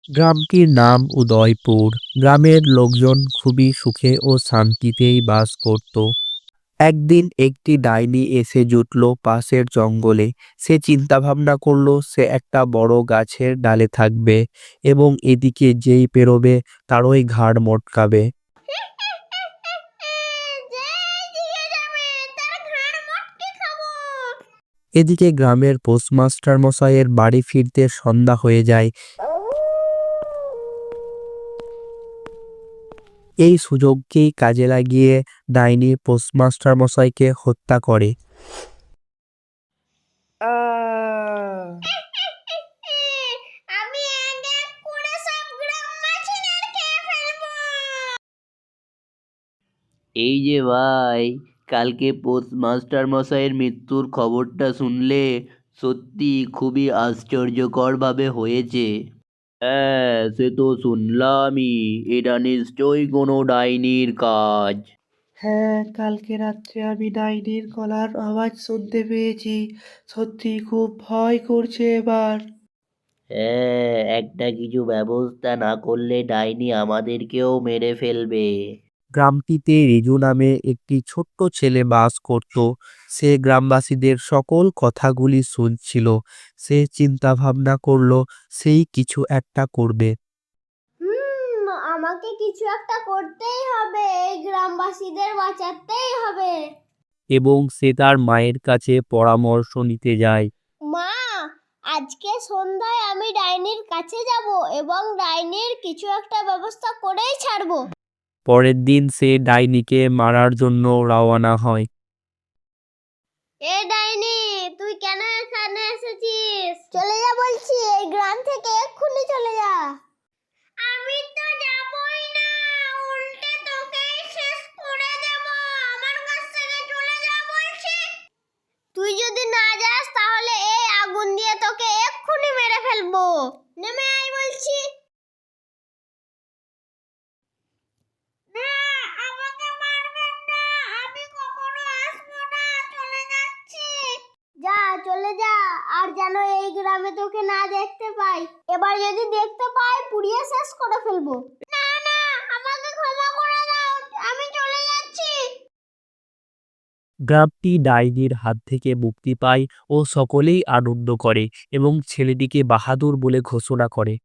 গ্রামটির নাম উদয়পুর। গ্রামের লোকজন খুবই সুখে ও শান্তিতেই বাস করত। একদিন একটি ডাইনি এসে জুটল পাশের জঙ্গলে। সে চিন্তা ভাবনা করলো সে একটা বড় গাছের ডালে থাকবে এবং এদিকে যেই পেরোবে তারই ঘাড় মটকাবে। এদিকে গ্রামের পোস্টমাস্টার মশাইয়ের বাড়ি ফিরতে সন্ধ্যা হয়ে যায়। এই সুযোগকেই কাজে লাগিয়ে ডাইনি পোস্টমাস্টার মশাইকে হত্যা করে। আমি এক এক করে সব গ্রামবাসীদের খেয়ে ফেলবো। এই যে ভাই, কালকে পোস্টমাস্টার মশাইয়ের মৃত্যুর খবরটা শুনলে? সত্যি খুবই আশ্চর্যকরভাবে হয়েছে। হ্যাঁ, সে তো শুনলামই। এটা নিশ্চয়ই কোনো ডাইনির কাজ। হ্যাঁ, কালকে রাত্রে আমি ডাইনির গলার আওয়াজ শুনতে পেয়েছি। সত্যি খুব ভয় করছে এবার। হ্যাঁ, একটা কিছু ব্যবস্থা না করলে ডাইনি আমাদেরকেও মেরে ফেলবে। গ্রামটিতে রিজু নামে একটি ছোট্ট ছেলে বাস করত। সে গ্রামবাসীদের সকল কথাগুলি শুনছিল। সে চিন্তা ভাবনা করলো সেই কিছু একটা করবে আমাকে কিছু একটা করতেই হবে, এই গ্রামবাসীদের বাঁচাতেই হবে। এবং সে তার মায়ের কাছে পরামর্শ নিতে যায়। মা, আজকে সন্ধ্যায় আমি ডাইনির কাছে যাব এবং ডাইনির কিছু একটা ব্যবস্থা করেই ছাড়বো। পরের দিন সে ডাইনিকে মারার জন্য রওনা হয়। এ ডাইনি, তুই কেন এখানে এসেছিস? চলে যা বলছি, এই গ্রাম থেকে এক্ষুনি চলে যা। আমি তো যাবই না, উল্টে তোকেই শেষ করে দেব। আমার কাছ থেকে চলে যা বলছি। তুই যদি না যাস তাহলে এই আগুন দিয়ে তোকে এক্ষুনি মেরে ফেলবো। নেমে আয় বলছি। না, আমাকে মারবেন না, আমি কখনো আসবো না, চলে যাচ্ছি। যা, চলে যা, আর যেন এই গ্রামে তোকে না দেখতে পাই। এবার যদি দেখতে পাই পুড়িয়ে শেষ করে ফেলবো। না না, আমাকে ক্ষমা করে দাও, আমি চলে যাচ্ছি। গ্রামটি ডাইনির হাত থেকে মুক্তি পায় ও সকলেই আনন্দ করে এবং ছেলেটিকে বাহাদুর বলে ঘোষণা করে।